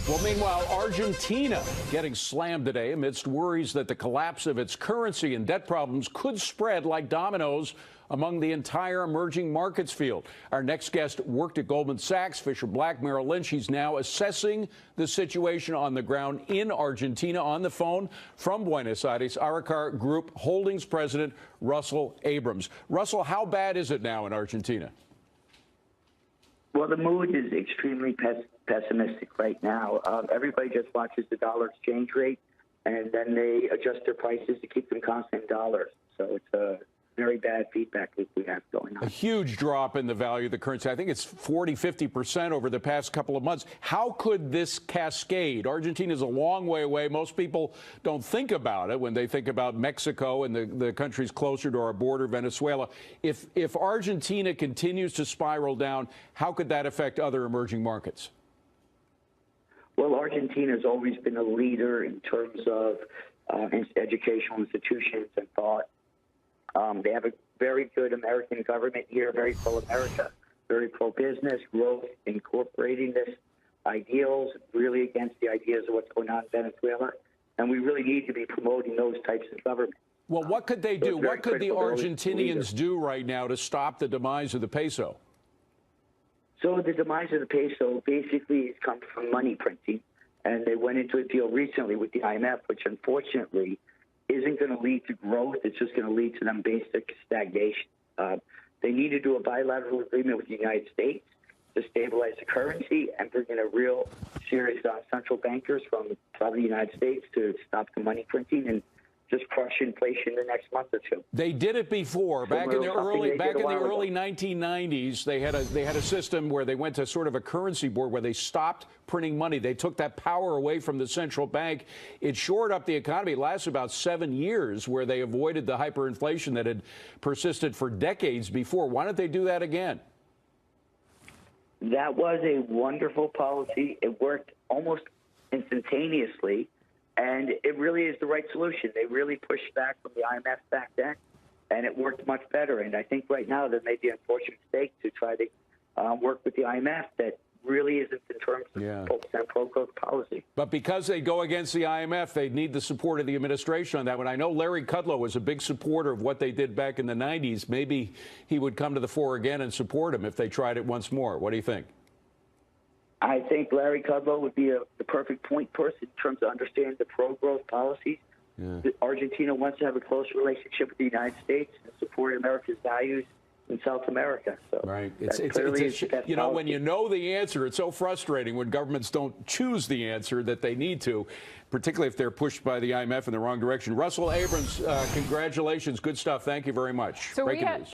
Well, meanwhile, Argentina getting slammed today amidst worries that the collapse of its currency and debt problems could spread like dominoes among the entire emerging markets field. Our next guest worked at Goldman Sachs, Fisher Black, Merrill Lynch. He's now assessing the situation on the ground in Argentina. On the phone from Buenos Aires, Aracar Group Holdings President Russell Abrams. Russell, how bad is it now in Argentina? Well, the mood is extremely pessimistic right now. Everybody just watches the dollar exchange rate, and then they adjust their prices to keep them constant in dollars. So it's a very bad feedback that we have going on. A huge drop in the value of the currency. I think it's 40–50% over the past couple of months. How could this cascade? Argentina is a long way away. Most people don't think about it when they think about Mexico and the countries closer to our border, Venezuela. If Argentina continues to spiral down, how could that affect other emerging markets? Well, Argentina has always been a leader in terms of educational institutions and thought. They have a very good American government here, very pro-America, very pro-business, growth, incorporating this ideals, really against the ideas of what's going on in Venezuela. And we really need to be promoting those types of government. Well, what could they do? What could the Argentinians do right now to stop the demise of the peso? So the demise of the peso basically has come from money printing. And they went into a deal recently with the IMF, which unfortunately isn't going to lead to growth. It's just going to lead to them basic stagnation. They need to do a bilateral agreement with the United States to stabilize the currency and bring in a real serious central bankers from the United States to stop the money printing and just crush inflation the next month or two. They did it before. Back in the early 1990s, they had a system where they went to sort of a currency board where they stopped printing money. They took that power away from the central bank. It shored up the economy. It lasted about 7 years, where they avoided the hyperinflation that had persisted for decades before. Why don't they do that again? That was a wonderful policy. It worked almost instantaneously. And it really is the right solution. They really pushed back from the IMF back then, and it worked much better. And I think right now there may be an unfortunate mistake to try to work with the IMF that really isn't in terms of focus on pro-growth policy. But because they go against the IMF, they need the support of the administration on that one. I know Larry Kudlow was a big supporter of what they did back in the 90s. Maybe he would come to the fore again and support them if they tried it once more. What do you think? I think Larry Kudlow would be the perfect point person in terms of understanding the pro-growth policies. Argentina wants to have a close relationship with the United States and support America's values in South America. So right. You know, when you know the answer, it's so frustrating when governments don't choose the answer that they need to, particularly if they're pushed by the IMF in the wrong direction. Russell Abrams, congratulations. Good stuff. Thank you very much. Breaking news.